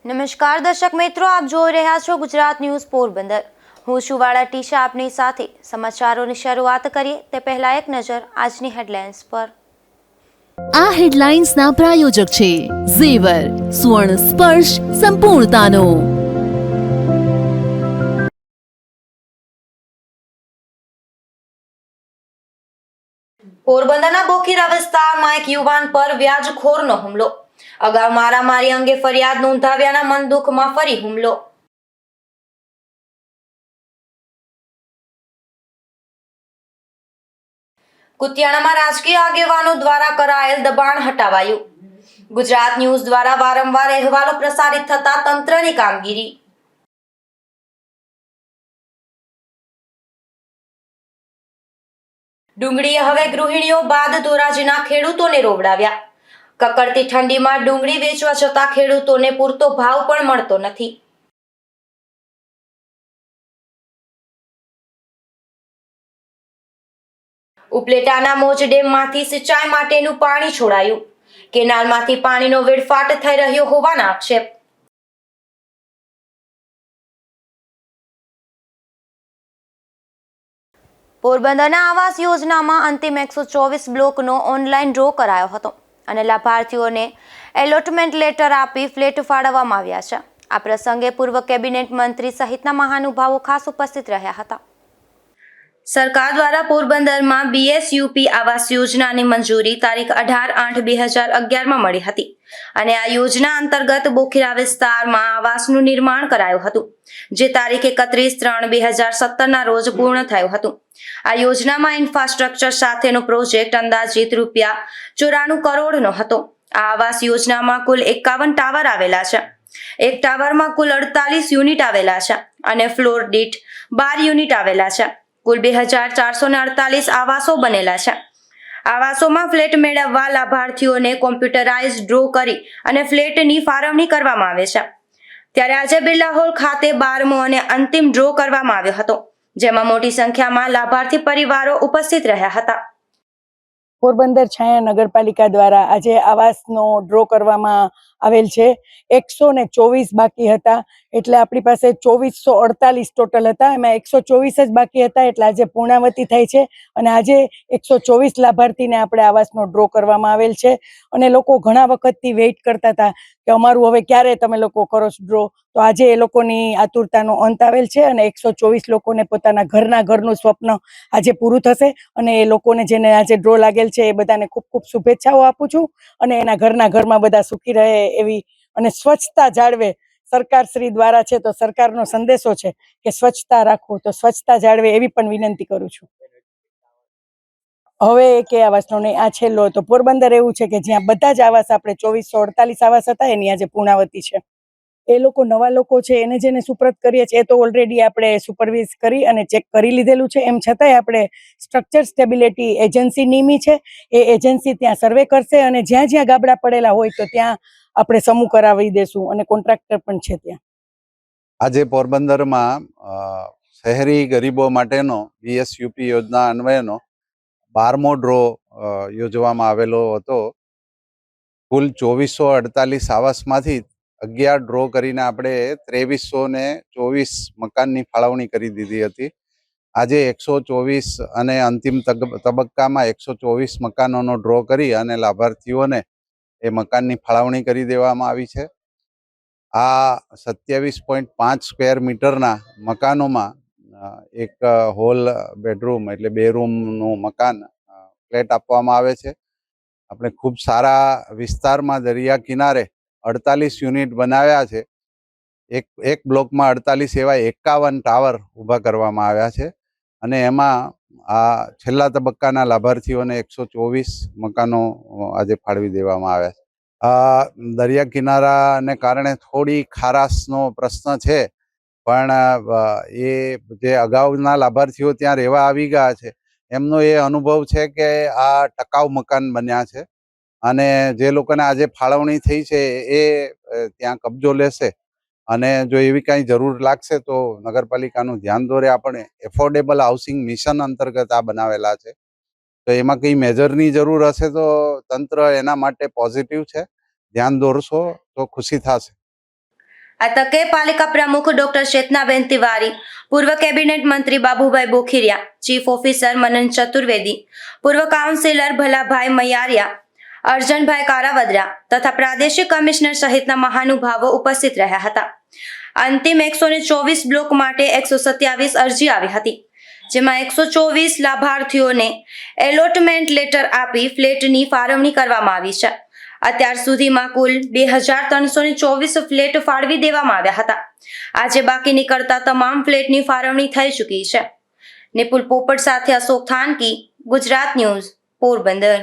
નમસ્કાર દર્શક મિત્રો, આપ જોઈ રહ્યા છો ગુજરાત ન્યૂઝ પોરબંદર। હું છું વાળા ટીશા આપની સાથે। સમાચારોની શરૂઆત કરીએ તે પહેલા એક નજર આજની હેડલાઇન્સ પર। આ હેડલાઇન્સના પ્રાયોજક છે ઝેવર, સુવર્ણ સ્પર્શ સંપૂર્ણતાનો। પોરબંદરના બોખીરા વિસ્તારમાં એક યુવાન પર વ્યાજખોરનો હુમલો। અગાઉ મારામારી અંગે ફરિયાદ નોંધાવ્યાના મન દુઃખમાં ફરી હુમલો। કુતિયાણામાં રાજકીય આગેવાનો દ્વારા કરાયેલ દબાણ હટાવાયું। ગુજરાત ન્યૂઝ દ્વારા વારંવાર અહેવાલો પ્રસારિત થતા તંત્રની કામગીરી। ડુંગળીએ હવે ગૃહિણીઓ બાદ ધોરાજીના ખેડૂતોને રોવડાવ્યા। કકડતી ઠંડીમાં ડુંગળી વેચવા જતા ખેડૂતોને પૂરતો ભાવ પણ મળતો નથી। ઉપલેટાના મોજ ડેમમાંથી સિંચાઈ માટેનું પાણી છોડાયું। કેનાલમાંથી પાણીનો વેડફાટ થઈ રહ્યો હોવાના આક્ષેપ। પોરબંદરના આવાસ યોજનામાં અંતિમ 124 બ્લોકનો ઓનલાઈન ડ્રો કરાયો હતો અને લાભાર્થીઓને એલોટમેન્ટ લેટર આપી ફ્લેટ ફાળવવામાં આવ્યા છે। આ પ્રસંગે પૂર્વ કેબિનેટ મંત્રી સહિતના મહાનુભાવો ખાસ ઉપસ્થિત રહ્યા હતા। સરકાર દ્વારા પોરબંદરમાં બીએસયુપી આવાસ યોજનાની મંજૂરી તારીખ 18/8/2011માં મળી હતી અને આ યોજના અંતર્ગત બોખીરા વિસ્તારમાં આવાસનું નિર્માણ કરાયું હતું, જે તારીખ 31/3/2017ના રોજ પૂર્ણ થયું હતું। આ યોજનામાં ઇન્ફ્રાસ્ટ્રક્ચર સાથેનો પ્રોજેક્ટ અંદાજિત ₹94 કરોડનો હતો। આ આવાસ યોજનામાં કુલ 51 ટાવર આવેલા છે। એક ટાવરમાં કુલ 48 યુનિટ આવેલા છે અને ફ્લોર દીઠ 12 યુનિટ આવેલા છે। કુલ 2448 આવાસો બનેલા છે। આવાસોમાં ફ્લેટ મેળવવા લાભાર્થીઓને કોમ્પ્યુટરાઇઝ ડ્રો કરી અને ફ્લેટની ફાળવણી કરવામાં આવે છે। ત્યારે આજે બિરલા હોલ ખાતે 12મો અને અંતિમ ડ્રો કરવામાં આવ્યો હતો, જેમાં મોટી સંખ્યામાં લાભાર્થી પરિવારો ઉપસ્થિત રહ્યા હતા। પોરબંદર છાયા નગરપાલિકા દ્વારા આજે આવાસનો ડ્રો કરવામાં આવેલ છે। 124 બાકી હતા, એટલે આપણી પાસે 2448 ટોટલ હતા, એમાં 124 જ બાકી હતા, એટલે આજે પૂર્ણાવતી થાય છે અને આજે 124 લાભાર્થીને આપણે આવાસનો ડ્રો કરવામાં આવેલ છે। અને લોકો ઘણા વખતથી વેઇટ કરતા હતા કે અમારું હવે ક્યારે તમે લોકો કરો છો ડ્રો, તો આજે એ લોકોની આતુરતાનો અંત આવેલ છે અને 124 લોકોને પોતાના ઘરનું સ્વપ્ન આજે પૂરું થશે અને એ લોકોને જેને આજે ડ્રો લાગેલ છે એ બધાને ખૂબ ખૂબ શુભેચ્છાઓ આપું છું અને એના ઘરમાં બધા સુખી રહે એવી અને સ્વચ્છતા જાળવે। સરકાર શ્રી દ્વારા છે તો સરકારનો સંદેશો છે કે સ્વચ્છતા રાખો, તો સ્વચ્છતા જાળવે એવી પણ વિનંતી કરું છું। હવે કે આવાસનો નહીં, આ છેલ્લો હતો। પોરબંદર એવું છે કે જ્યાં બધા જ આવાસ આપણે 2448 આવાસ હતા એની આજે પૂર્ણાવતી છે। એ લોકો નવા લોકો છે એને જેને સુપ્રત કરીએ છીએ એ તો ઓલરેડી આપણે સુપરવિઝ કરી અને ચેક કરી લીધેલું છે। એમ છતાંય આપણે સ્ટ્રક્ચર સ્ટેબિલિટી એજન્સી નિમી છે, એ એજન્સી ત્યાં સર્વે કરશે અને જ્યાં જ્યાં ગાબડા પડેલા હોય તો ત્યાં આપણે સમૂહ કરાવી દેશું અને કોન્ટ્રાક્ટર પણ છે ત્યાં। આજે પોરબંદરમાં શહેરી ગરીબો માટેનો બીએસયુપી યોજના અન્વયનો 12મો ડ્રો યોજવામાં આવેલો હતો। કુલ 2448 આવાસમાંથી 11 ડ્રો કરીને આપણે 2324 મકાનની ફાળવણી કરી દીધી હતી। આજે 124 અને અંતિમ તબક્કામાં 124 મકાનોનો ડ્રો કરી અને લાભાર્થીઓને એ મકાનની ફાળવણી કરી દેવામાં આવી છે। આ 27.5 સ્ક્વેર મીટરના મકાનોમાં એક હોલ બેડરૂમ એટલે 2 રૂમનું મકાન ફ્લેટ આપવામાં આવે છે। આપણે ખૂબ સારા વિસ્તારમાં દરિયા કિનારે 48 યુનિટ બનાવ્યા છે। એક બ્લોકમાં 48 એવા 51 ટાવર ઊભા કરવામાં આવ્યા છે અને એમાં આ છેલ્લા તબક્કાના લાભાર્થીઓને 124 મકાનો આજે ફાળવી દેવામાં આવ્યા છે। દરિયા કિનારાને કારણે થોડી ખારાશનો પ્રશ્ન છે, પણ એ જે અગાઉના લાભાર્થીઓ ત્યાં રહેવા આવી ગયા છે એમનો એ અનુભવ છે કે આ ટકાઉ મકાન બન્યા છે અને જે લોકોને આજે ફાળવણી થઈ છે એ ત્યાં કબજો લેશે અને જો એવી કાંઈ જરૂર લાગશે તો નગરપાલિકાનું ધ્યાન દોરે। આપણે એફોર્ડેબલ હાઉસિંગ મિશન અંતર્ગત આ બનાવેલા છે, તો એમાં કંઈ મેજરની જરૂર હશે તો તંત્ર એના માટે પોઝિટિવ છે, ધ્યાન દોરશો તો ખુશી થશે। આ તકે પાલિકા પ્રમુખ ડોક્ટર ચેતનાબેન તિવારી, પૂર્વ કેબિનેટ મંત્રી બાબુભાઈ બોખીરિયા, ચીફ ઓફિસર મનન ચતુર્વેદી, પૂર્વ કાઉન્સિલર ભલાભાઈ મૈયારિયા, અર્જનભાઈ કારાવદરા તથા પ્રાદેશિક કમિશનર સહિતના મહાનુભાવો ઉપસ્થિત રહ્યા હતા. અંતિમ 124 બ્લોક માટે 127 અરજી આવી હતી, જેમાં 124 લાભાર્થીઓને એલોટમેન્ટ લેટર આપી ફ્લેટની ફાળવણી કરવામાં આવી છે. અત્યાર સુધીમાં કુલ 2324 ફ્લેટ ફાળવી દેવામાં આવ્યા હતા. આજે બાકી નીકળતા તમામ ફ્લેટની ફાળવણી થઈ ચૂકી છે. નિપુલ પોપટ સાથે અશોક થાનકી, ગુજરાત ન્યૂઝ, પોરબંદર.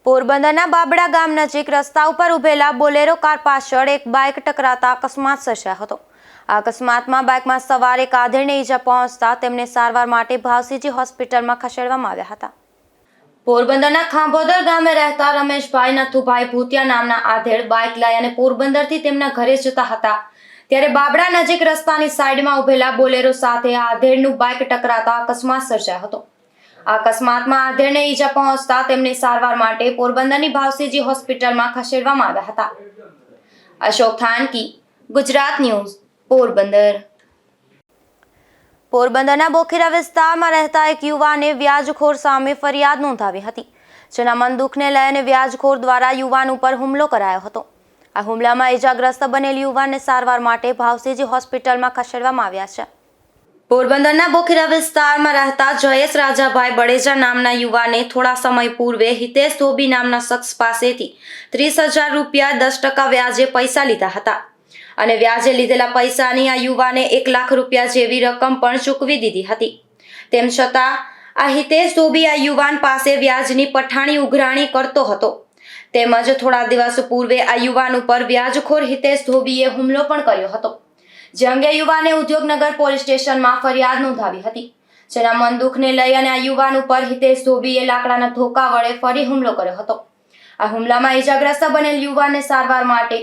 પોરબંદરના બાબડા ગામ નજીક રસ્તા ઉપર ઉભેલા બોલેરો કાર પાછળ એક બાઇક ટકરાતા અકસ્માત સર્જાયો હતો. આ અકસ્માતમાં બાઇકમાં સવાર એક આધેડને ઈજા પહોંચતા તેમને સારવાર માટે ભાવસીજી હોસ્પિટલમાં ખસેડવામાં આવ્યા હતા. પોરબંદરના ખાંભોદર ગામે રહેતા રમેશભાઈ નથુભાઈ ભૂતિયા નામના આધેડ બાઇક લઈ અને પોરબંદરથી તેમના ઘરે જતા હતા, ત્યારે બાબડા નજીક રસ્તાની સાઈડમાં ઉભેલા બોલેરો સાથે આધેડનું બાઇક ટકરાતા અકસ્માત સર્જાયો હતો. આ અકસ્માતમાં આધેડને ઈજા પહોંચતા તેમને સારવાર માટે પોરબંદરની ભાવસીજી હોસ્પિટલમાં ખસેડવામાં આવ્યા હતા. અશોક થાનકી, ગુજરાત ન્યૂઝ, પોરબંદર. પોરબંદરના બોખીરા વિસ્તારમાં રહેતા એક યુવાને વ્યાજખોર સામે ફરિયાદ નોંધાવી હતી, જેના મન દુઃખને લઈને વ્યાજખોર દ્વારા યુવાન ઉપર હુમલો કરાયો હતો. આ હુમલામાં ઈજાગ્રસ્ત બનેલ યુવાનને સારવાર માટે ભાવસીજી હોસ્પિટલમાં ખસેડવામાં આવ્યા છે. પોરબંદરના બોખીરા વિસ્તારમાં રહેતા જયેશ રાજાભાઈ બળેજા નામના યુવાને થોડા સમય પૂર્વે હિતેશ ધોબી નામના શખ્સ પાસેથી 30,000 રૂપિયા 10% વ્યાજે પૈસા લીધા હતા અને વ્યાજે લીધેલા પૈસાની આ યુવાને 1 લાખ રૂપિયા જેવી રકમ પણ ચૂકવી દીધી હતી. તેમ છતાં આ હિતેશ ધોબી આ યુવાન પાસે વ્યાજની પઠાણી ઉઘરાણી કરતો હતો. તેમજ થોડા દિવસ પૂર્વે આ યુવાન ઉપર વ્યાજખોર હિતેશ ધોબીએ હુમલો પણ કર્યો હતો, જે અંગે યુવાને ઉદ્યોગનગર પોલીસ સ્ટેશનમાં ફરિયાદ નોંધાવી હતી. જેના મન દુઃખને લઈ અને આ યુવાન ઉપર હિતેશ ધોબીએ લાકડાના ધોકા વડે ફરી હુમલો કર્યો હતો. આ હુમલામાં ઈજાગ્રસ્ત બનેલ યુવાનને સારવાર માટે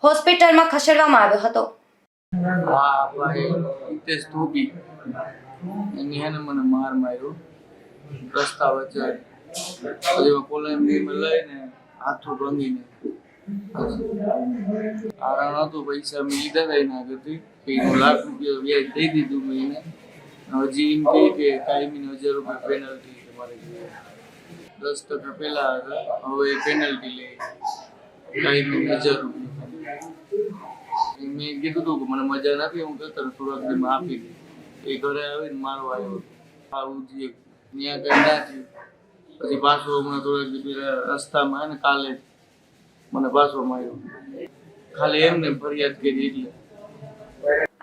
હોસ્પિટલમાં ખસેડવામાં આવ્યો હતો. હા ભાઈ હિતેશ ધોબી એની હેને મને માર માર્યો રસ્તા વચ્ચે, પછી કોલેમ લઈને હાથું ભાંગીને કારણ હતું પૈસા મેં લીધા હતા એના આગળથી, 1 લાખ રૂપિયા વ્યાજ દઈ દીધું મેં એને. હજી એમ કહે કે કાયમીને 1,000 રૂપિયા પેનલ્ટી તમારે 10% પહેલા હતા, હવે પેનલ્ટી લે કાયમીને 1,000 રૂપિયા. મેં કીધું હતું કે મને મજા નથી, હું કહેતો થોડાક દીમાં આપી દે. એ ઘરે આવીને મારવા આવ્યો, આવું જે ત્યાં કઈ ના થયું. પછી પાછો હમણાં થોડાક દી રસ્તામાં ને કાલે મને પાછો માર્યો, ખાલી એમને ફરિયાદ કરી એટલે.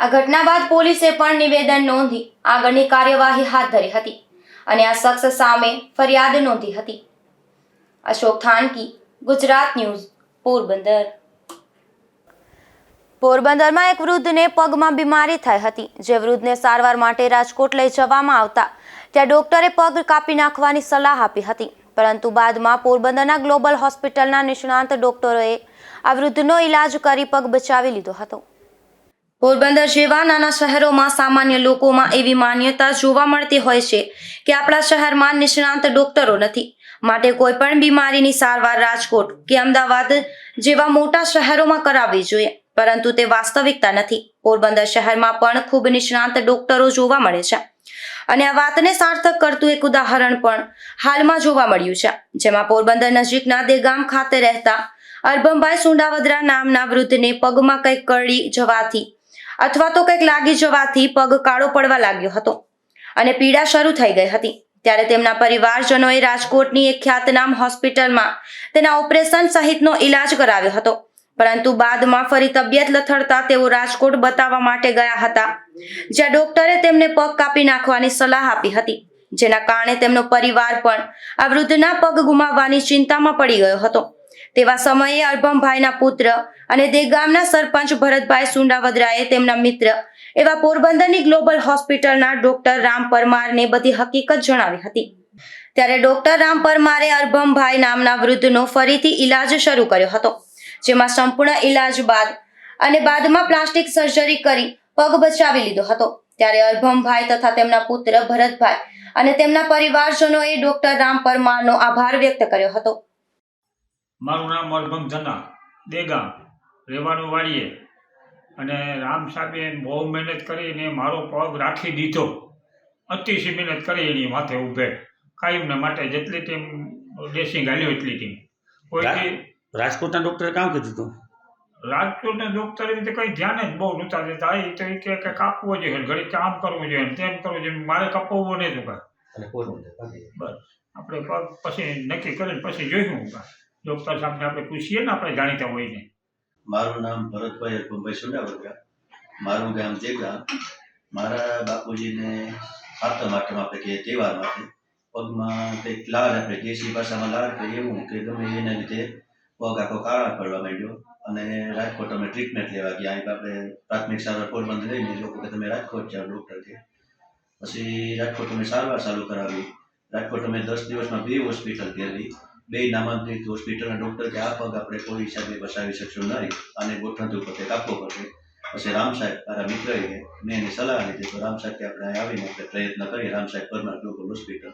આ ઘટના બાદ પોલીસે પણ નિવેદન નોંધી આગળની કાર્યવાહી હાથ ધરી હતી અને આ શખ્સ સામે ફરિયાદ નોંધી હતી. અશોક થાનકી, ગુજરાત ન્યૂઝ, પોરબંદર. પોરબંદરમાં એક વૃદ્ધને પગમાં બીમારી થઈ હતી, જે વૃદ્ધને સારવાર માટે રાજકોટ લઈ જવામાં આવતા ત્યાં ડોક્ટરે પગ કાપી નાખવાની સલાહ આપી હતી, પરંતુ બાદમાં પોરબંદરના ગ્લોબલ હોસ્પિટલના નિષ્ણાંત ડોક્ટરોએ આ વૃદ્ધનો ઈલાજ કરી પગ બચાવી લીધો હતો. પોરબંદર જેવા નાના શહેરોમાં સામાન્ય લોકોમાં એવી માન્યતા જોવા મળતી હોય છે કે આપણા શહેરમાં નિષ્ણાંત ડોક્ટરો નથી, માટે કોઈ પણ બીમારીની સારવાર રાજકોટ કે અમદાવાદ જેવા મોટા શહેરોમાં કરાવવી જોઈએ, પરંતુ તે વાસ્તવિકતા નથી. પોરબંદર શહેરમાં પણ ખૂબ નિષ્ણાંત ડોક્ટરો જોવા મળે છે અને આ વાતને સાર્થક કરતું એક ઉદાહરણ પણ હાલમાં જોવા મળ્યું છે, જેમાં પોરબંદર નજીકના દેગામ ખાતે રહેતા અરબમભાઈ સુંડાવદરા નામના વૃદ્ધને પગમાં કંઈક કરડી જવાથી અથવા તો કંઈક લાગી જવાથી પગ કાળો પડવા લાગ્યો હતો અને પીડા શરૂ થઈ ગઈ હતી. ત્યારે તેમના પરિવારજનોએ રાજકોટની એક ખ્યાતનામ હોસ્પિટલમાં તેના ઓપરેશન સહિતનો ઈલાજ કરાવ્યો હતો, પરંતુ બાદમાં ફરી તબિયત લથડતા તેઓ રાજકોટ બતાવવા માટે ગયા હતા, જ્યાં ડોક્ટરે તેમને પગ કાપી નાખવાની સલાહ આપી હતી, જેના કારણે તેમનો પરિવાર પણ આ વૃદ્ધના પગ ગુમાવવાની ચિંતામાં પડી ગયો હતો. તેવા સમયે અરબમભાઈના પુત્ર અને દેગામના સરપંચ ભરતભાઈ સુંડાવદરાએ તેમના મિત્ર એવા પોરબંદરની ગ્લોબલ હોસ્પિટલના ડોક્ટર રામ પરમારને બધી હકીકત જણાવી હતી. ત્યારે ડોક્ટર રામ પરમારે અરબમભાઈ નામના વૃદ્ધનો ફરીથી ઈલાજ શરૂ કર્યો હતો, જેમાં સંપૂર્ણ ઈલાજ બાદમાં પ્લાસ્ટિક સર્જરી કરી પગ બચાવી લીધો હતો. ત્યારે અરબમભાઈ તથા તેમના પુત્ર ભરતભાઈ અને તેમના પરિવારજનોએ ડોક્ટર રામ પરમારનો આભાર વ્યક્ત કર્યો હતો. મારું નામ અરબમ જના, દેગામ, રહેવાનું વાળીએ અને રામ સાહેબે બહુ મહેનત કરીને મારો પગ રાખી દીધો. અતિશય મહેનત કરી એની માથે ઊભે કાયમને માટે જેટલી ટીમ ડ્રેસિંગ હાલ્યો એટલી ટીમ કોઈ રાજકોટના ડૉક્ટરે કામ કીધું હતું? રાજકોટના ડૉક્ટરે રીતે કંઈ ધ્યાન જ બહુ નહોતા દેતા. એ તો એ કે કાપવો જોઈએ, ઘડી કામ કરવું જોઈએ, તેમ કરવું જોઈએ. મારે કપાવવો નહીં તો કાંઈ બસ આપણે પગ પછી નક્કી કરીને પછી જોઈશું. ડૉક્ટર સાહેબને આપણે પૂછીએ ને, આપણે જાણીતા હોઈને. મારું નામ ભરતભાઈ અરપમભાઈ સુંડાવરગા, મારું ગામ જેગા. મારા બાપુજીને સાતમ આઠમ આપણે કહીએ તહેવાર માટે પગમાં કંઈક લાળ, આપણે દેશી ભાષામાં લાળ કહીએ, એવું કે ગમે એના લીધે પગ આખો કાળા પડવા માંડ્યો અને રાજકોટ અમે ટ્રીટમેન્ટ લેવા ગયા. અહીં આપણે પ્રાથમિક સારવાર પોરબંદર લઈને લોકો કે તમે રાજકોટ જાઓ ડૉક્ટરથી. પછી રાજકોટ અમે સારવાર ચાલુ કરાવી. રાજકોટ અમે 10 દિવસમાં 2 હોસ્પિટલ ફેરવી. 2 નામાંકિત હોસ્પિટલના ડૉક્ટર કે આ પગ આપણે કોઈ હિસાબે બચાવી શકશું નહીં, આને ગોઠણથી ઉપર કાપવો પડશે. પછી રામ સાહેબ મારા મિત્ર મેં એની સલાહ લીધી, તો રામ સાહેબ કે આપણે આવીને આપણે પ્રયત્ન કરીએ. રામ સાહેબ પરમાર ગ્લોબલ હોસ્પિટલ.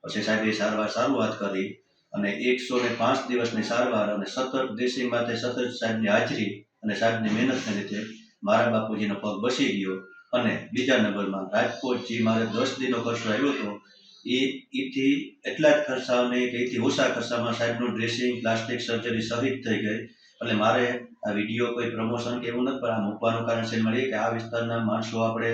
પછી સાહેબે સારવાર શરૂઆત કરી અને 105 દિવસની સારવાર અને સતત ડ્રેસિંગ માટે સતત સાહેબની હાજરી અને સાહેબની મહેનતને લીધે મારા બાપુજીનો પગ બસી ગયો. અને બીજા નંબરમાં રાજકોટ જે મારે 10 દિનનો ખર્ચો આવ્યો હતો એથી એટલા જ ખર્ચાઓને કે એથી ઓછા ખર્ચામાં સાહેબનું ડ્રેસિંગ, પ્લાસ્ટિક સર્જરી સહિત થઈ ગઈ. એટલે મારે આ વિડીયો કોઈ પ્રમોશન કે એવું નથી, પણ આ મૂકવાનું કારણ છે મળીએ કે આ વિસ્તારના માણસો આપણે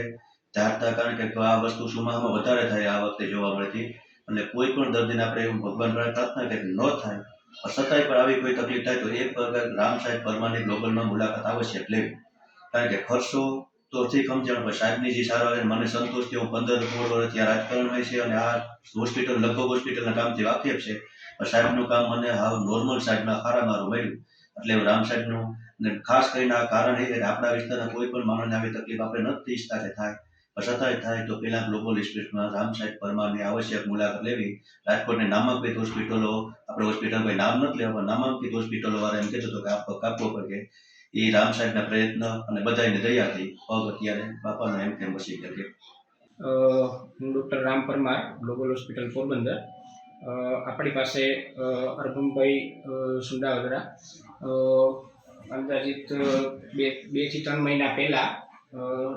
ધારતા, કારણ કે આ વસ્તુ સુમામાં વધારે થાય આ વખતે જોવા મળતી. એટલે કોઈ પણ દર્દીને આપણે એવું ભગવાન પ્રાર્થના કે ન થાય, પણ છતાંય પણ આવી કોઈ તકલીફ થાય તો એક વખત રામ સાહેબ પરમારની ગ્લોબલમાં મુલાકાત આવશ્યક લેવી. કારણ કે ખર્ચો તો ઠીક સમજણ, પણ સાહેબની જે સારવાર મને સંતોષ થયો. 15-16 વર્ષથી આ રાજકારણ હોય છે અને આ હોસ્પિટલ લગભગ હોસ્પિટલના કામથી વાકેફ છે, પણ સાહેબનું કામ મને હાવ નોર્મલ સાહેબના ખારા મારું મળ્યું. એટલે રામ સાહેબનું ખાસ કરીને આ કારણ એ છે કે આપણા વિસ્તારના કોઈ પણ માણસને આવી તકલીફ આપણે નથી ઈચ્છતા કે થાય, પણ છતાંય થાય તો પહેલાં ગ્લોબલ હોસ્પિટલમાં રામ સાહેબ પરમારની આવશ્યક મુલાકાત લેવી. રાજકોટની નામાંકિત હોસ્પિટલો, આપણે હોસ્પિટલ કોઈ નામ નથી લેવા, પણ નામાંકિત હોસ્પિટલો વાળા એમ કહેતો હતો કે આ કાપવો પડે. એ રામ સાહેબના પ્રયત્ન અને બધાને દયાથી પગ અત્યારે બાપાનો એમ કેમ બસી ગયો છે. હું doctor Ram Parmar, global hospital Porbandar. આપણી પાસે અરભમભાઈ સુંડાવદરા અંદાજિત 2 થી 3 મહિના પહેલાં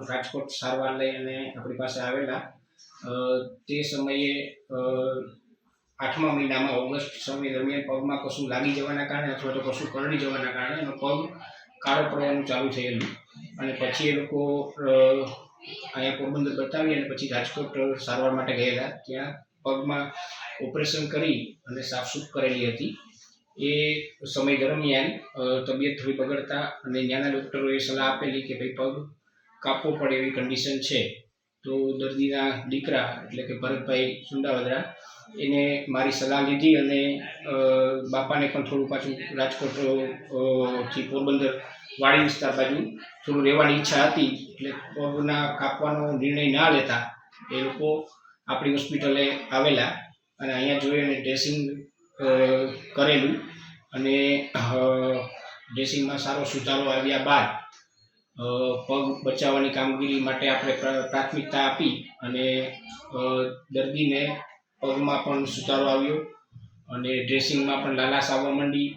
રાજકોટ સારવાર લઈ અને આપણી પાસે આવેલા. તે સમયે 8મા મહિનામાં ઓગસ્ટ સમય દરમિયાન પગમાં કશું લાગી જવાના કારણે અથવા તો કશું કરડી જવાના કારણે એનો પગ કાળો પડવાનું ચાલુ થયેલું. અને પછી એ લોકો અહીંયા પોરબંદર બતાવી અને પછી રાજકોટ સારવાર માટે ગયેલા. ત્યાં પગમાં ઓપરેશન કરી અને સાફસૂફ કરેલી હતી. એ સમય દરમિયાન તબિયત થોડી બગડતા અને ત્યાંના ડૉક્ટરોએ સલાહ આપેલી કે ભાઈ પગ કાપવો પડે એવી કન્ડિશન છે. તો દર્દીના દીકરા એટલે કે ભરતભાઈ સુંડાવદરા એને મારી સલાહ લીધી અને બાપાને પણ થોડું પાછું રાજકોટ થી પોરબંદર વાડી વિસ્તાર બાજુ થોડું રહેવાની ઈચ્છા હતી. એટલે પગના કાપવાનો નિર્ણય ના લેતા એ લોકો આપણી હોસ્પિટલે આવેલા અને અહીંયા જોઈ અને ડ્રેસિંગ કરેલું. અને ડ્રેસિંગમાં સારો સુધારો આવ્યા બાદ પગ બચાવવાની કામગીરી માટે આપણે પ્રાથમિકતા આપી અને દર્દીને પગમાં પણ સુધારો આવ્યો અને ડ્રેસિંગમાં પણ લાલાશ આવવા માંડી,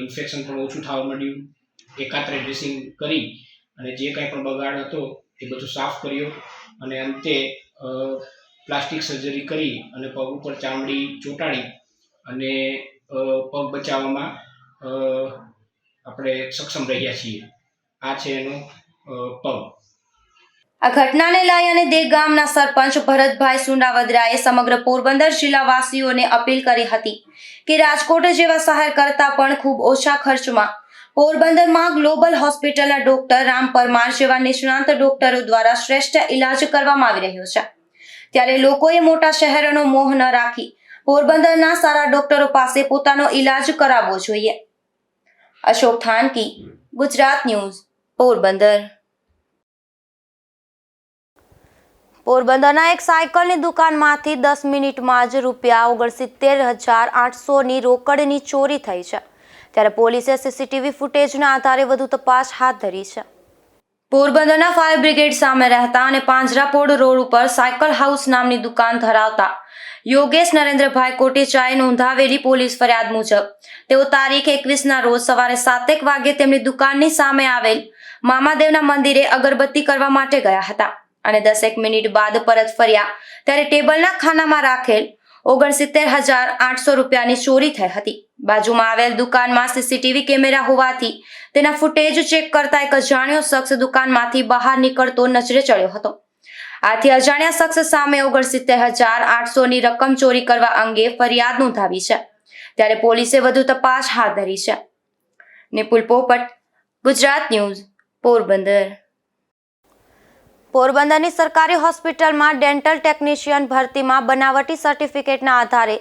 ઇન્ફેક્શન પણ ઓછું થવા માંડ્યું. એકાત્રે ડ્રેસિંગ કરી અને જે કાંઈ પણ બગાડ હતો એ બધું સાફ કર્યો અને અંતે પ્લાસ્ટિક સર્જરી કરી અને પગ ઉપર ચામડી ચોંટાડી અને પગ બચાવવામાં આપણે સક્ષમ રહ્યા છીએ. આ છે એનો પગ. આ ઘટનાને લઈ અને દેગ ગામના સરપંચ ભરતભાઈ સુંડાવદરાએ સમગ્ર પોરબંદર જિલ્લાવાસીઓને અપીલ કરી હતી કે રાજકોટ જેવા શહેર કરતાં પણ ખૂબ ઓછા ખર્ચમાં પોરબંદરમાં ગ્લોબલ હોસ્પિટલના ડોક્ટર રામ પરમાર જેવા નિષ્ણાંત ડોક્ટરો દ્વારા શ્રેષ્ઠ ઇલાજ કરવામાં આવી રહ્યો છે. ત્યારે લોકોએ મોટા શહેરોનો મોહ ન રાખી પોરબંદરના સારા ડોક્ટરો પાસે પોતાનો ઇલાજ કરાવવો જોઈએ. અશોક થાનકી, ગુજરાત ન્યૂઝ, પોરબંદર. પોરબંદરના એક સાયકલની દુકાનમાંથી 10 મિનિટમાં જ ₹69,800ની રોકડની ચોરી થઈ છે. ત્યારે પોલીસે સીસીટીવી ફૂટેજના આધારે વધુ તપાસ હાથ ધરી છે. પોરબંદરના ફાયર બ્રિગેડ સામે રહેતા અને પાંજરાપોળ રોડ ઉપર સાયકલ હાઉસ નામની દુકાન ધરાવતા યોગેશ નરેન્દ્રભાઈ કોટેચાએ નોંધાવેલી પોલીસ ફરિયાદ મુજબ તેઓ તારીખ 21ના રોજ સવારે 7 વાગે તેમની દુકાનની સામે આવેલ મામાદેવના મંદિરે અગરબત્તી કરવા માટે ગયા હતા અને 10 મિનિટ બાદ પરત ફર્યા ત્યારે ટેબલના ખાનામાં રાખેલ 69,800 રૂપિયાની ચોરી થઈ હતી. બાજુમાં આવેલ દુકાનમાં સીસીટીવી કેમેરા હોવાથી તેના ફૂટેજ ચેક કરતા એક અજાણ્યો શખ્સ દુકાનમાંથી બહાર નીકળતો નજરે ચડ્યો હતો. આથી અજાણ્યા શખ્સ સામે 69,800 ની રકમ ચોરી કરવા અંગે ફરિયાદ નોંધાવી છે. ત્યારે પોલીસે વધુ તપાસ હાથ ધરી છે. નિપુલ પોપટ, ગુજરાત ન્યૂઝ, પોરબંદર. પોરબંદરની સરકારી હોસ્પિટલમાં ડેન્ટલ ટેકનિશિયન ભરતીમાં બનાવટી સર્ટિફિકેટના આધારે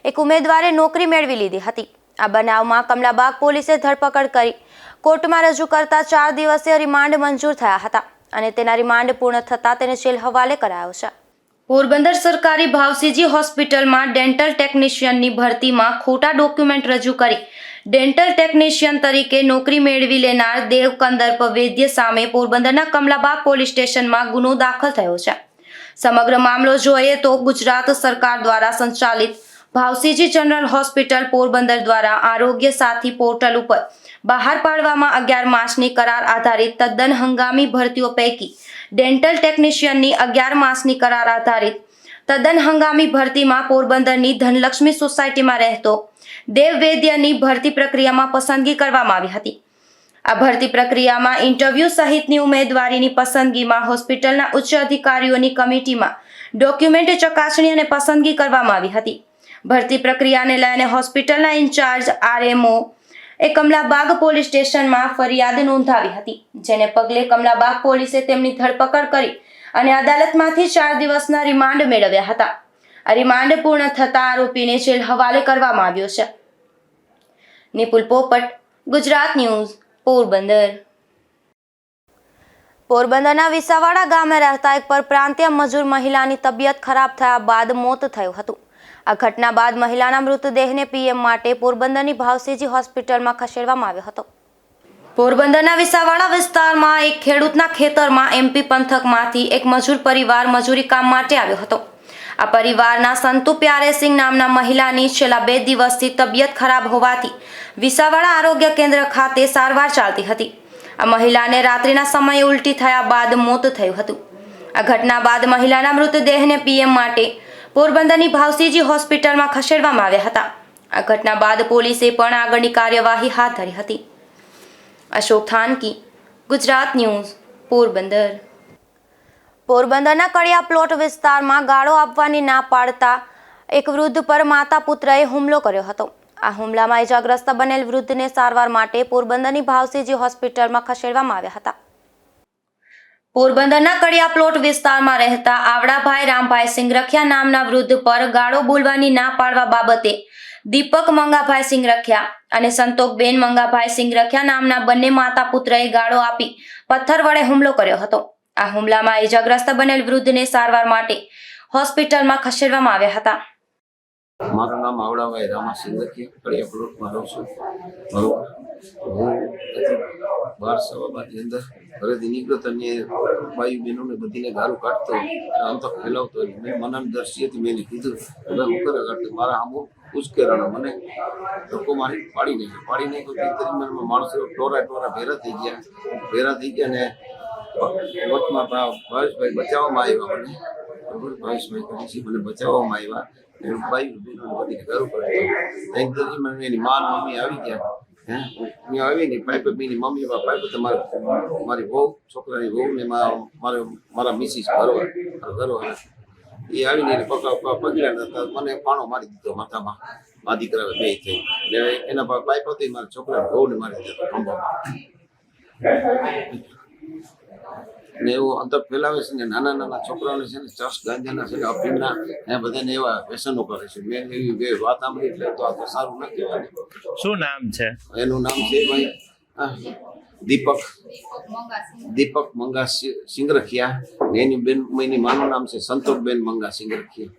એક ઉમેદવારે નોકરી મેળવી લીધી હતી. આ બનાવમાં કમલાબાગ પોલીસે ધરપકડ કરી કોર્ટમાં રજૂ કરતા 4 દિવસીય રિમાન્ડ મંજૂર થયા હતા અને તેના રિમાન્ડ પૂર્ણ થતાં તેને જેલ હવાલે કરાયો છે. પોરબંદર સરકારી ભાવસીજી હોસ્પિટલમાં ડેન્ટલ ટેકનિશિયનની ભરતીમાં ખોટા ડોક્યુમેન્ટ રજૂ કરી ડેન્ટલ ટેકનિશિયન તરીકે નોકરી મેળવી લેનાર દેવકંદર્પ વૈદ્ય સામે પોરબંદરના કમલાબાગ પોલીસ સ્ટેશનમાં ગુનો દાખલ થયો છે. સમગ્ર મામલો જોઈએ તો ગુજરાત સરકાર દ્વારા સંચાલિત ભાવસીજી જનરલ હોસ્પિટલ પોરબંદર દ્વારા આરોગ્ય સાથી પોર્ટલ ઉપર બહાર પાડવામાં 11 માસની કરાર આધારિત તદ્દન હંગામી ભરતીઓ પૈકી ડેન્ટલ ટેકનિશિયનની 11 માસની કરાર આધારિત તદ્દન હંગામી ભરતીમાં પોરબંદરની ધનલક્ષ્મી સોસાયટીમાં રહેતો દેવ વૈદ્યની ભરતી પ્રક્રિયામાં પસંદગી કરવામાં આવી હતી. આ ભરતી પ્રક્રિયામાં ઇન્ટરવ્યૂ સહિતની ઉમેદવારીની પસંદગીમાં હોસ્પિટલના ઉચ્ચ અધિકારીઓની કમિટીમાં ડોક્યુમેન્ટ ચકાસણી અને પસંદગી કરવામાં આવી હતી. ભરતી પ્રક્રિયાને લઈને હોસ્પિટલના ઇન્ચાર્જ RMO એ કમલાબાગ પોલીસ સ્ટેશનમાં ફરિયાદ નોંધાવી હતી, જેને પગલે કમલાબાગ પોલીસે તેમની ધરપકડ કરી અને અદાલતમાંથી 4 દિવસના રિમાન્ડ મેળવ્યા હતા. આ રિમાન્ડ પૂર્ણ થતા આરોપીને જેલ હવાલે કરવામાં આવ્યો છે. નિપુલ પોપટ, ગુજરાત ન્યૂઝ, પોરબંદર. પોરબંદરના વિસાવાડા ગામે રહેતા એક પરપ્રાંતીય મજૂર મહિલાની તબિયત ખરાબ થયા બાદ મોત થયું હતું. આ ઘટના બાદ મહિલાના મૃતદેહને PM માટે પોરબંદરની ભાવસીજી હોસ્પિટલમાં ખસેડવામાં આવ્યો હતો. પોરબંદરના વિસાવાડા વિસ્તારમાં એક ખેડૂતના ખેતરમાં MP પંથકમાંથી એક મજૂર પરિવાર મજૂરી કામ માટે આવ્યો હતો. આ પરિવારના સંતુ પ્યારેસિંહ નામના મહિલાની છેલ્લા 2 દિવસથી તબિયત ખરાબ હોવાથી વિસાવાડા આરોગ્ય કેન્દ્ર ખાતે સારવાર ચાલતી હતી. આ મહિલાને રાત્રિના સમયે ઉલટી થયા બાદ મોત થયું હતું. આ ઘટના બાદ મહિલાના મૃતદેહને PM માટે પોરબંદરની ભાવસીજી હોસ્પિટલમાં ખસેડવામાં આવ્યા હતા. આ ઘટના બાદ પોલીસે પણ આગળની કાર્યવાહી હાથ ધરી હતી. અશોક થાનકી, ગુજરાત ન્યૂઝ, પોરબંદર. પોરબંદરના કડિયા પ્લોટ વિસ્તારમાં ગાળો આપવાની ના પાડતા એક વૃદ્ધ પર માતા પુત્રએ હુમલો કર્યો હતો. આ હુમલામાં ઇજાગ્રસ્ત બનેલ વૃદ્ધને સારવાર માટે પોરબંદરની ભાવસીજી હોસ્પિટલમાં ખસેડવામાં આવ્યા હતા. પોરબંદરના કડિયા પ્લોટ વિસ્તારમાં રહેતા આવડાભાઈ રામભાઈ સિંગરખિયા નામના વૃદ્ધ પર ગાળો બોલવાની ના પાડવા બાબતે દીપક મંગાભાઈ સિંગરખિયા અને સંતોકબેન મંગાભાઈ સિંગરખિયા નામના બંને માતા પુત્રએ ગાળો આપી પથ્થર વડે હુમલો કર્યો હતો. આ હુમલામાં ઇજાગ્રસ્ત બનેલ વૃદ્ધને સારવાર માટે હોસ્પિટલમાં ખસેડવામાં આવ્યા હતા. મારું નામ આવડાભાઈ રામા સિંગરખિયા, કડિયા પ્લોટમાં રહું છું. બરોબર, હું 12:15 અંદર ઘરેથી નીકળ્યો તો ભાઈ બહેનોને બધીને ગારું કાઢતો આમ તો ફેલાવતો. મેં મનન દ્રષ્ટિએથી મેં કીધું હવે હું કરે કાઢતો મારા આમો ઉશ્કેરાનો મને ધક્કો મારી પાડી નાખ્યો. તે માણસો ટોરા ભેરા થઈ ગયા ને વચમાં ભાવેશભાઈ બચાવવામાં આવ્યા. મને બરોબર, ભાવેશભાઈ કરી મને બચાવવામાં આવ્યા. ભાઈ બધીને ગારું કાઢતો. મને એની માન મમ્મી આવી ગયા. મેં આવી ને પાઇપ એની મમ્મી પાઇપ તમારે મારી વહુ છોકરાની વહુ ને મારા મિસિસ ઘરો એ આવીને એને પકડ્યા. મને પાણો મારી દીધો માથામાં. મા દીકરા બે થઈ એના પાઇપ હતી મારા છોકરા વહુ ને મારી દીધો ખંભામાં. ને એવું અંતર ફેલાવે છે ને નાના છોકરાઓને છે ને ચર્ચ ગાંજાના છે ને અફીણના એ બધાને એવા વ્યસનો કરે છે. મેં એવી વાત સાંભળી એટલે તો આ તો સારું ન કહેવાય. શું નામ છે એનું? નામ છે ભાઈ દીપક મંગા સિંગરખિયા ને એની માનું નામ છે સંતોકબેન મંગા સિંગરખિયા.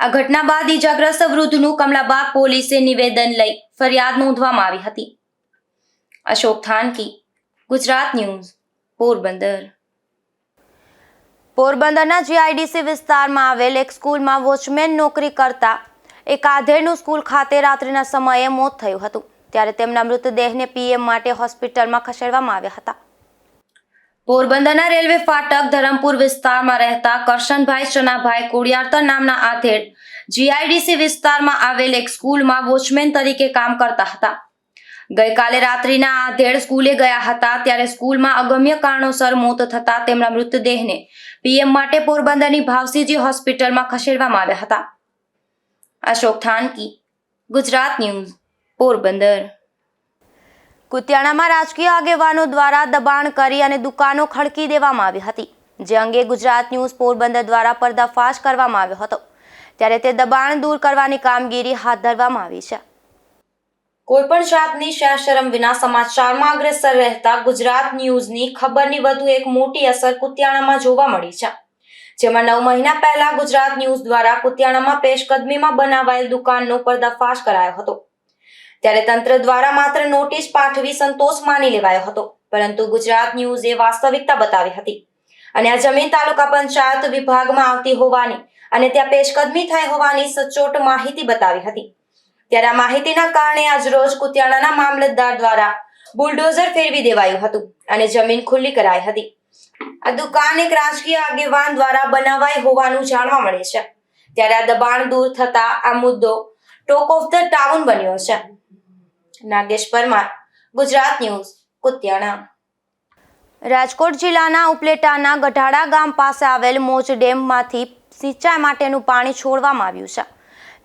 આ ઘટના બાદ ઇજાગ્રસ્ત વૃદ્ધનું કમલાબાગ પોલીસે નિવેદન લઈ ફરિયાદ નોંધવામાં આવી હતી. અશોક થાનકી, ગુજરાત ન્યૂઝ, પોરબંદર. પોરબંદરના જીઆઈડીસી વિસ્તારમાં આવેલ એક સ્કૂલમાં વોચમેન નોકરી કરતા એક આધેડનું સ્કૂલ ખાતે રાત્રિના સમયે મોત થયું હતું, ત્યારે તેમના મૃતદેહને પીએમ માટે હોસ્પિટલમાં ખસેડવામાં આવ્યા હતા. પોરબંદરના રેલવે ફાટક ધરમપુર વિસ્તારમાં રહેતા કરશનભાઈ ચનાભાઈ કોડિયારતર નામના આધેડ જીઆઈડીસી વિસ્તારમાં આવેલ એક સ્કૂલમાં વોચમેન તરીકે કામ કરતા હતા. ગઈકાલે રાત્રિના આધેડ સ્કૂલે ગયા હતા, ત્યારે સ્કૂલમાં અગમ્ય કારણોસર મોત થતા તેમના મૃતદેહને પીએમ માટે પોરબંદરની ભાવસીજી હોસ્પિટલમાં ખસેડવામાં આવ્યા હતા. અશોક થાનકી, ગુજરાત ન્યૂઝ, પોરબંદર. કુતિયાણામાં રાજકીય આગેવાનો દ્વારા દબાણ કરી અને દુકાનો ખડકી દેવામાં આવી હતી, જે અંગે ગુજરાત ન્યૂઝ પોરબંદર દ્વારા પર્દાફાશ કરવામાં આવ્યો હતો, ત્યારે તે દબાણ દૂર કરવાની કામગીરી હાથ ધરવામાં આવી છે. કોઈપણ જાતની શરમ વિના સમાચારમાં અગ્રેસર રહેતા ગુજરાત ન્યૂઝની ખબરની વધુ એક મોટી અસર કુતિયાણામાં જોવા મળી છે, જેમાં 9 મહિના પહેલા ગુજરાત ન્યૂઝ દ્વારા કુતિયાણામાં પેશકદમીમાં બનાવાયેલ દુકાનનો પર્દાફાશ કરાયો હતો. ત્યારે તંત્ર દ્વારા માત્ર નોટિસ પાઠવી સંતોષ માની લેવાયો હતો, પરંતુ ગુજરાત ન્યૂઝે વાસ્તવિકતા બતાવી હતી અને આ જમીન તાલુકા પંચાયત વિભાગમાં આવતી હોવાની અને ત્યાં પેશકદમી થઈ હોવાની સચોટ માહિતી બતાવી હતી. ત્યારે આ માહિતીના કારણે આજરોજ કુતિયાણાના મામલતદાર દ્વારા બુલડોઝર ફેરવી દેવાયું હતું અને જમીન ખુલ્લી કરાઈ હતી. આ દુકાન એક રાજકીય આગેવાન દ્વારા બનાવાઈ હોવાનું જાણવા મળે છે, ત્યારે આ દબાણ દૂર થતા આ મુદ્દો ટોક ઓફ ધ ટાઉન બન્યો છે. નાગેશ પરમાર, ગુજરાત ન્યૂઝ, કુતિયાણા. રાજકોટ જિલ્લાના ઉપલેટાના ગઢાડા ગામ પાસે આવેલ મોજ ડેમમાંથી સિંચાઈ માટેનું પાણી છોડવામાં આવ્યું છે,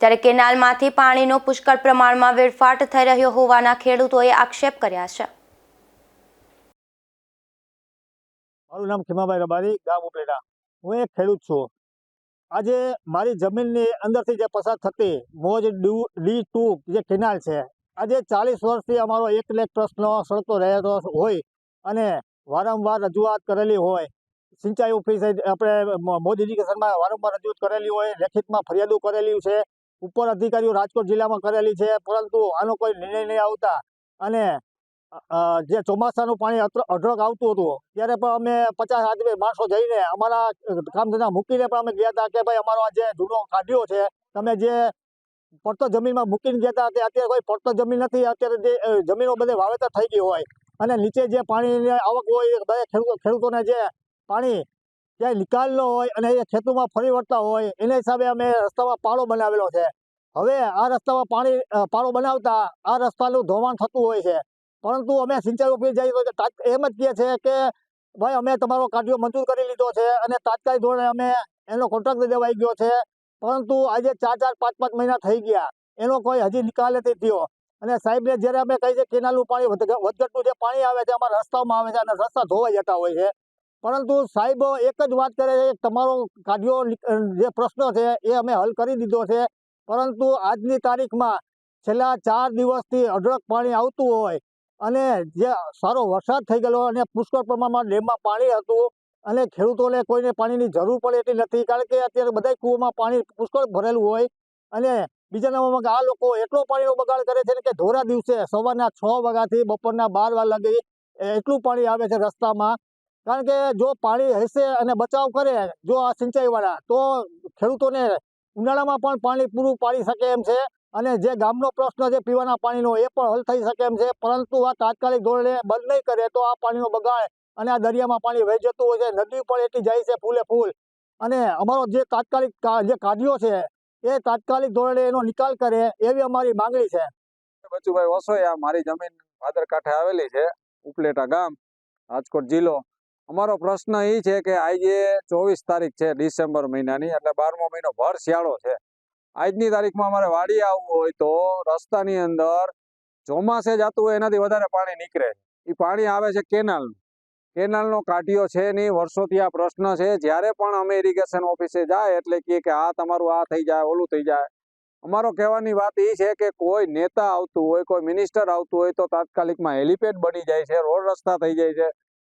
ત્યારે કેનાલમાંથી પાણીનો પુષ્કળ પ્રમાણમાં વેડફાટ થઈ રહ્યો હોવાના ખેડૂતોએ આક્ષેપ કર્યા છે. મારું નામ ખીમાભાઈ રબારી, ગામ ઉપલેટા. હું એક ખેડૂત છું. આજે મારી જમીનની અંદરથી જે પસાર થતી મોજ D2 જે કેનાલ છે, આજે 40 વર્ષથી અમારો એક લેખ પ્રશ્ન સળગતો રહેતો હોય અને વારંવાર રજૂઆત કરેલી હોય, સિંચાઈ ઓફિસ આપણે મોજ ઇરિગેશનમાં વારંવાર રજૂઆત કરેલી હોય, લેખિતમાં ફરિયાદો કરેલી છે, ઉપર અધિકારીઓ રાજકોટ જિલ્લામાં કરેલી છે, પરંતુ આનો કોઈ નિર્ણય નહીં આવતા અને જે ચોમાસાનું પાણી અઢળક આવતું હતું ત્યારે પણ અમે 50 આદમી માણસો જઈને અમારા કામ ધંધા મૂકીને પણ અમે ગયા હતા કે ભાઈ અમારો આ જે જૂનો કાઢ્યો છે તમે જે પડતો જમીનમાં મૂકીને ગયા હતા તે અત્યારે કોઈ પડતો જમીન નથી. અત્યારે જે જમીનો બધે વાવેતર થઈ ગઈ હોય અને નીચે જે પાણીની આવક હોય બધા ખેડૂતોને જે પાણી ક્યાંય નિકાલ ન હોય અને એ ખેતરમાં ફરી વળતા હોય એના હિસાબે અમે રસ્તામાં પાળો બનાવેલો છે. હવે આ રસ્તામાં પાળો બનાવતા આ રસ્તાનું ધોવાણ થતું હોય છે, પરંતુ અમે સિંચાઈ ઓફિસ જઈએ તો એમ જ કહે છે કે ભાઈ અમે તમારો કાઢ્યો મંજૂર કરી લીધો છે અને તાત્કાલિક ધોરણે અમે એનો કોન્ટ્રાક્ટ દેવાઈ ગયો છે, પરંતુ આજે 4-4, 5-5 મહિના થઈ ગયા એનો કોઈ હજી નિકાલ નથી થયો. અને સાહેબને જ્યારે અમે કહીએ છીએ કેનાલનું પાણી વધઘટનું જે પાણી આવે છે અમારા રસ્તામાં આવે છે અને રસ્તા ધોવાઈ જતા હોય છે, પરંતુ સાહેબ એક જ વાત કરે છે કે તમારો કાઢ્યો જે પ્રશ્ન છે એ અમે હલ કરી દીધો છે, પરંતુ આજની તારીખમાં છેલ્લા 4 દિવસથી અઢળક પાણી આવતું હોય અને જે સારો વરસાદ થઈ ગયેલો અને પુષ્કળ પ્રમાણમાં ડેમમાં પાણી હતું અને ખેડૂતોને કોઈને પાણીની જરૂર પડે એટલી નથી, કારણ કે અત્યારે બધા કૂવામાં પાણી પુષ્કળ ભરેલું હોય. અને બીજા નંબરમાં આ લોકો એટલો પાણીનો બગાડ કરે છે કે ધોરા દિવસે સવારના 6 વાગ્યાથી બપોરના 12 વાગ્યા લગી એટલું પાણી આવે છે રસ્તામાં. કારણ કે જો પાણી હશે અને બચાવ કરે જો આ સિંચાઈવાળા તો ખેડૂતોને ઉનાળામાં પણ પાણી પૂરું પાડી શકે એમ છે અને જે ગામનો પ્રશ્ન છે પીવાના પાણીનો એ પણ હલ થઈ શકે એમ છે, પરંતુ આ તાત્કાલિક ધોરણે બંધ નહીં કરે તો આ પાણીનો બગાડ અને આ દરિયામાં પાણી વહી જતું હોય છે, નદી પણ એટલી જાય છે ફૂલે ફૂલ. અને અમારો જે તાત્કાલિક જે કાઢ્યો છે એ તાત્કાલિક ધોરણે એનો નિકાલ કરે એવી અમારી માંગણી છે. બચુભાઈ વસોયા, મારી જમીન ભાદર કાંઠે આવેલી છે, ઉપલેટા ગામ, રાજકોટ જિલ્લો. અમારો પ્રશ્ન એ છે કે આજે 24 તારીખ છે ડિસેમ્બર મહિનાની, એટલે 12મો મહિનો ભર શિયાળો છે. આજની તારીખમાં અમારે વાડી આવવું હોય તો રસ્તાની અંદર ચોમાસે જતું હોય એનાથી વધારે પાણી નીકળે. એ પાણી આવે છે કેનાલનો કાઢ્યો છે નહીં, વર્ષોથી આ પ્રશ્ન છે. જ્યારે પણ અમે ઇરિગેશન ઓફિસે જાય એટલે કે આ તમારું આ થઈ જાય ઓલું થઈ જાય. અમારો કહેવાની વાત એ છે કે કોઈ નેતા આવતું હોય, કોઈ મિનિસ્ટર આવતું હોય તો તાત્કાલિકમાં હેલિપેડ બની જાય છે, રોડ રસ્તા થઈ જાય છે,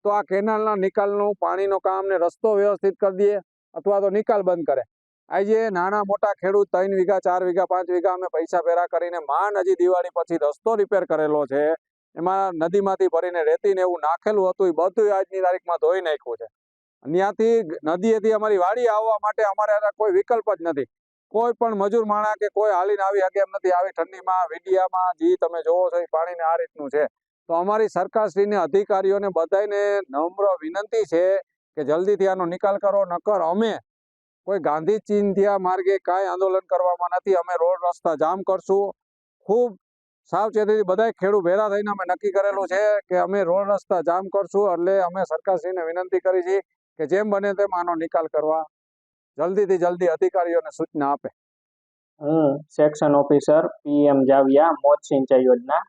તો આ કેનાલના નિકાલનું પાણીનો કામ ને રસ્તો વ્યવસ્થિત કરી દે અથવા તો નિકાલ બંધ કરે. આજે નાના મોટા ખેડૂત 3 વીઘા 4 વીઘા 5 વીઘા અમે પૈસા ભેરા કરીને માંડ હજી દિવાળી પછી રસ્તો રિપેર કરેલો છે, એમાં નદીમાંથી ભરીને રેતીને એવું નાખેલું હતું એ બધું આજની તારીખમાં ધોઈ નાખ્યું છે. ત્યાંથી નદીએથી અમારી વાડી આવવા માટે અમારે આના કોઈ વિકલ્પ જ નથી. કોઈ પણ મજૂર માણા કે કોઈ હાલીને આવી શકે એમ નથી. આવી ઠંડીમાં વિડિયામાં જે તમે જોવો છો એ પાણીને આ રીતનું છે. તો અમારી સરકારશ્રીને અધિકારીઓને બધાને નમ્ર વિનંતી છે કે જલ્દીથી આનો નિકાલ કરો. નકર અમે કોઈ ગાંધી ચિંધ્યા માર્ગે કાંઈ આંદોલન કરવામાં નથી. અમે રોડ રસ્તા જામ કરશું. ખૂબ સાવચેતીથી બધાય ખેડૂત ભેરા થઈને અમે નક્કી કરેલું છે કે અમે રોડ રસ્તા જામ કરશું. એટલે અમે સરકારશ્રીને વિનંતી કરી છે કે જેમ બને તેમ આનો નિકાલ કરવા જલ્દીથી જલ્દી અધિકારીઓને સૂચના આપે. હું સેક્શન ઓફિસર PM જાવિયા મોજ સિંચાઈ યોજના.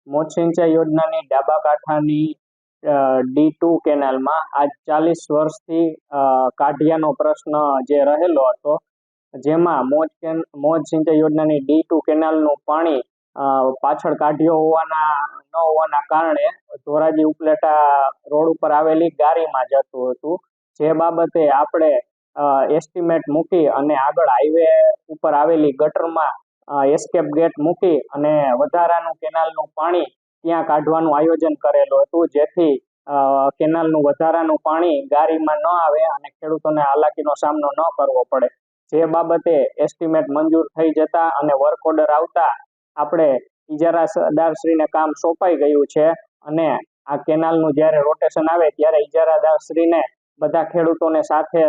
મોજ સિંચાઈ યોજનાની ડાબા કાંઠાની D2 કેનાલમાં આજ 40 વર્ષથી કાઢિયાનો પ્રશ્ન જે રહેલો હતો, જેમાં મોજ સિંચાઈ યોજનાની D2 કેનાલનું પાણી પાછળ કાઢિયો ન હોવાના કારણે ધોરાજી ઉપલેટા રોડ ઉપર આવેલી ગારીમાં જતું હતું. જે બાબતે આપણે એસ્ટિમેટ મૂકી અને આગળ હાઈવે ઉપર આવેલી ગટરમાં એસ્કેપ ગેટ મૂકી અને વધારાનું કેનાલનું પાણી ત્યાં કાઢવાનું આયોજન કરેલું હતું, જેથી કેનાલનું વધારાનું પાણી ગારીમાં ન આવે અને ખેડૂતોને હાલાકીનો સામનો ન કરવો પડે. જે બાબતે એસ્ટિમેટ મંજૂર થઈ જતા અને વર્ક ઓર્ડર આવતા આપણે ઇજારાદારશ્રીને કામ સોંપાઈ ગયું છે અને આ કેનાલનું જ્યારે રોટેશન આવે ત્યારે ઇજારાદારશ્રીને બધા ખેડૂતોને સાથે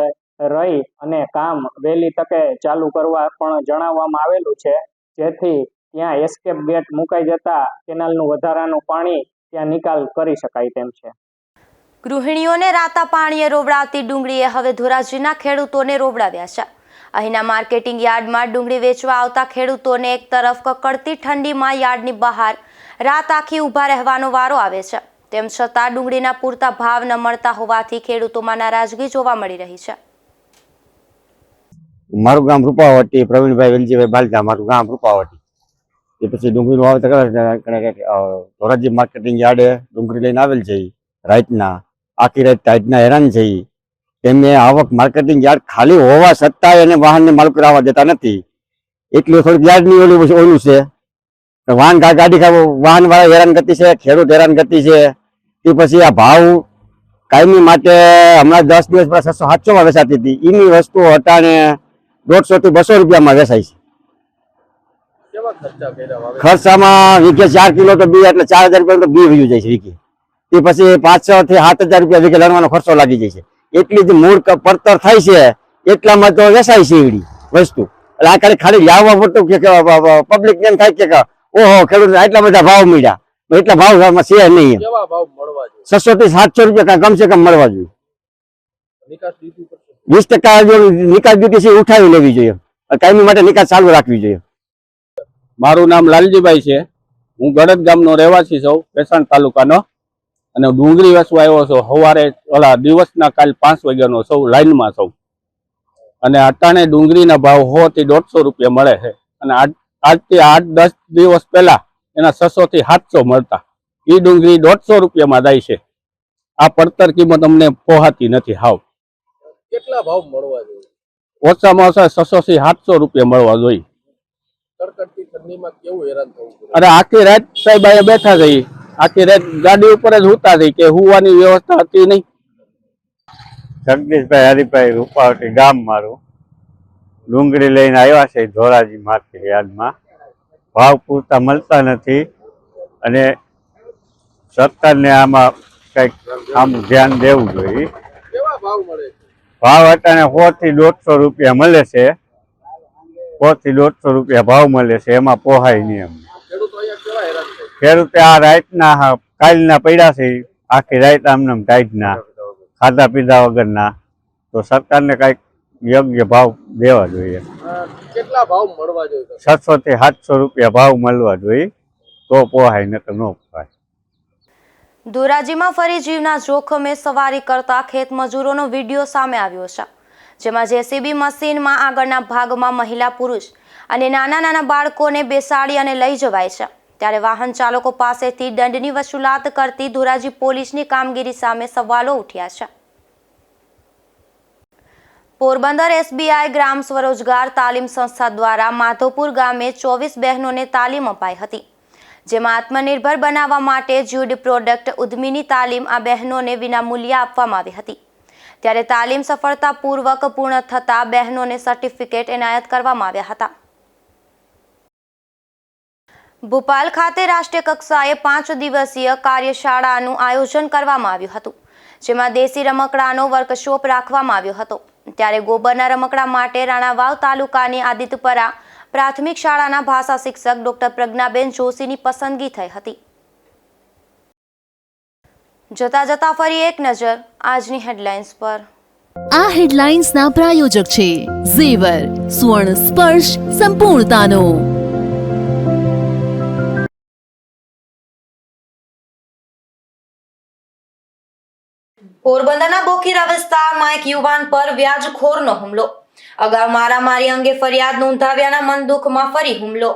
રહી અને કામ વહેલી તકે ચાલુ કરવા પણ જણાવવામાં આવેલું છે, જેથી ત્યાં એસ્કેપ ગેટ મુકાઈ જતા કેનાલનું વધારાનું પાણી ત્યાં નિકાલ કરી શકાય તેમ છે. ગૃહિણીઓને રાતા પાણીએ રોવડાવતી ડુંગળીએ હવે ધોરાજીના ખેડૂતોને રોવડાવ્યા છે. અહીંના માર્કેટિંગ યાર્ડમાં ડુંગળી વેચવા આવતા ખેડૂતોને એક તરફ કકડતી ઠંડીમાં યાર્ડની બહાર રાત આખી ઊભા રહેવાનો વારો આવે છે. તેમ છતાં ડુંગળીના પૂરતા ભાવ ન મળતા હોવાથી ખેડૂતોમાં નારાજગી જોવા મળી રહી છે. મારું ગામ રૂપાવટી, પ્રવીણભાઈ વેલજીભાઈ બાલજા, મારું ગામ રૂપાવટી. એ પછી ડુંગળીનું વાવેતર ધોરાજી માર્કેટિંગ યાર્ડે ડુંગળી લઈને આવેલ છે. રાતના આખી રાત ટાઈટના હેરાન છે. તેમને આવક માર્કેટિંગ યાર્ડ ખાલી હોવા છતાંય એને વાહનને માલક આવવા દેતા નથી. એટલું થોડીક યાર્ડની ઓલું છે. ગાડી વાહન વાળા હેરાન ગતિ છે, ખેડૂત હેરાન ગતિ છે. એ પછી આ ભાવ કાયમી માટે હમણાં 10 દિવસ પહેલા 600-700 માં વેચાતી હતી. એની વસ્તુ અટાણે 150 થી 200 રૂપિયામાં વેચાય છે. ખર્ચામાં વીઘે 4 કિલો તો બી એટલે 4000 રૂપિયા તો બી વયું જાય છે વીઘે. એ પછી 500 થી 7000 રૂપિયા વીઘે લણવાનો ખર્ચો લાગી જાય છે. એટલી જ મૂળ પડતર થાય છે એટલામાં તો વેચાય છે એવડી વસ્તુ. એટલે આ ખાલી લાવવા પડતું કે પબ્લિક એમ થાય કે ઓહો ખેડૂત આટલા બધા ભાવ મળ્યા, એટલા ભાવ છે નહીં. 600 થી 700 રૂપિયા કમસે કમ મળવા જોઈએ. 20% નિકાસ ડ્યુટી છે ઉઠાવી લેવી જોઈએ. કાયમી માટે નિકાસ ચાલુ રાખવી જોઈએ. મારું નામ લાલજીભાઈ છે. હું ગડદ ગામનો રહેવાસી છું, ભેસાણ તાલુકાનો, અને ડુંગળી વેચવા આવ્યો છું. સવારે દિવસના કાલ 5 વાગ્યાનો છું, લાઈનમાં છું. અને અટાણે ડુંગળીના ભાવ 100 થી 150 રૂપિયા મળે છે. અને આજથી 8-10 દિવસ પહેલા એના 600 થી 700 મળતા. એ ડુંગળી 150 રૂપિયામાં જાય છે. આ પડતર કિંમત અમને પોહાતી નથી. હાવ કેટલા ભાવ મળવા જોઈએ? ઓછામાં ઓછા 600 થી 700 રૂપિયા મળવા જોઈએ. કડકડતી ઠંડીમાં કેવું હેરાન થવું પડે? અરે આખી રાત સાહેબ અહીંયા બેઠા થઈ, આખી રાત ગાડી ઉપર જ હુતા થઈ કે હુવાની વ્યવસ્થા હતી નહીં. જગદીશભાઈ હરિભાઈ, રૂપાવટી ગામ મારું. ડુંગળી લઈને આવ્યા છે ધોરાજી માર્કેટ યાર્ડમાં. ભાવ પૂરતા મળતા નથી અને સરકારને આમાં કંઈક ધ્યાન દેવું જોઈએ. કેવા ભાવ મળે છે? ભાવ અટાણે 100 થી 150 રૂપિયા મળે છે. 100 થી 150 રૂપિયા ભાવ મળે છે. એમાં પોહાય નહીં અમને. ખેડૂતે આ રાતના કાલના પડ્યા છે, આખી રાત આમને ટાઈટના ખાધા પીધા વગરના. તો સરકારને કઈક યોગ્ય ભાવ દેવા જોઈએ. કેટલા ભાવ મળવા જોઈએ? 600 થી 700 રૂપિયા ભાવ મળવા જોઈએ તો પોહાય, નકર ન પોહાય. ધોરાજીમાં ફરી જીવના જોખમે સવારી કરતા ખેત મજૂરોનો વિડીયો સામે આવ્યો છે, જેમાં JCB મશીનમાં આગળના ભાગમાં મહિલા, પુરુષ અને નાના બાળકોને બેસાડી અને લઈ જવાય છે. ત્યારે વાહન ચાલકો પાસેથી દંડની વસૂલાત કરતી ધોરાજી પોલીસની કામગીરી સામે સવાલો ઉઠ્યા છે. પોરબંદર SBI ગ્રામ સ્વરોજગાર તાલીમ સંસ્થા દ્વારા માધવપુર ગામે 24 બહેનોને તાલીમ અપાઈ હતી, જેમાં આત્મનિર્ભર બનાવવા માટે જ્યુડ પ્રોડક્ટ ઉદ્યમીની તાલીમ આ બહેનોને વિનામૂલ્યે આપવામાં આવી હતી. ત્યારે તાલીમ સફળતાપૂર્વક પૂર્ણ થતા બહેનોને સર્ટિફિકેટ એનાયત કરવામાં આવ્યા હતા. ભોપાલ ખાતે રાષ્ટ્રીય કક્ષાએ 5 દિવસીય કાર્યશાળાનું આયોજન કરવામાં આવ્યું હતું, જેમાં દેશી રમકડાનો વર્કશોપ રાખવામાં આવ્યો હતો. ત્યારે ગોબરના રમકડા માટે રાણાવાવ તાલુકાની આદિત્યપરા પ્રાથમિક શાળાના ભાષા શિક્ષક ડોક્ટર પ્રજ્ઞાબેન જોશીની પસંદગી થઈ હતી. જતા જતા ફરી એક નજર આજની હેડલાઇન્સ પર. આ હેડલાઇન્સના પ્રાયોજક છે ઝેવર, સુવર્ણ સ્પર્શ સંપૂર્ણતાનો. પોરબંદરના બોખીરા વિસ્તારમાં એક યુવાન પર વ્યાજખોરનો હુમલો. અગાઉ મારામારી અંગે ફરિયાદ નોંધાવ્યાના મન દુઃખમાં ફરી હુમલો.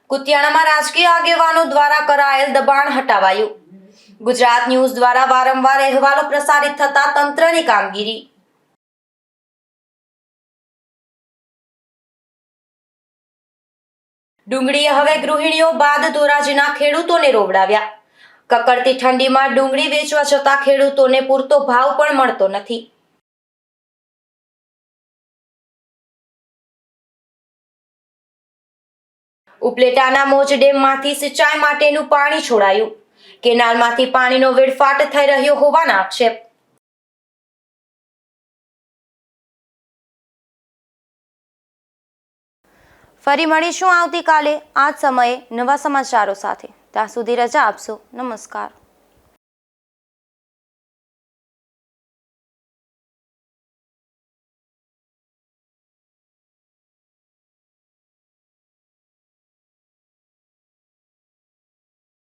કુતિયાણામાં રાજકીય આગેવાનો દ્વારા કરાયેલ દબાણ હટાવાયું. ગુજરાત ન્યૂઝ દ્વારા વારંવાર અહેવાલો પ્રસારિત થતા તંત્રની કામગીરી. ડુંગળીએ હવે ગૃહિણીઓ બાદ ધોરાજીના ખેડૂતોને રોવડાવ્યા. કકડતી ઠંડીમાં ડુંગળી વેચવા જતા ખેડૂતોને પૂરતો ભાવ પણ મળતો નથી. ઉપલેટાના મોજ ડેમમાંથી સિંચાઈ માટેનું પાણી છોડાયું. કેનાલમાંથી પાણીનો વેડફાટ થઈ રહ્યો હોવાના આક્ષેપ. ફરી મળીશું આવતીકાલે આ જ સમયે નવા સમાચારો સાથે. ત્યાં સુધી રજા આપશો. નમસ્કાર.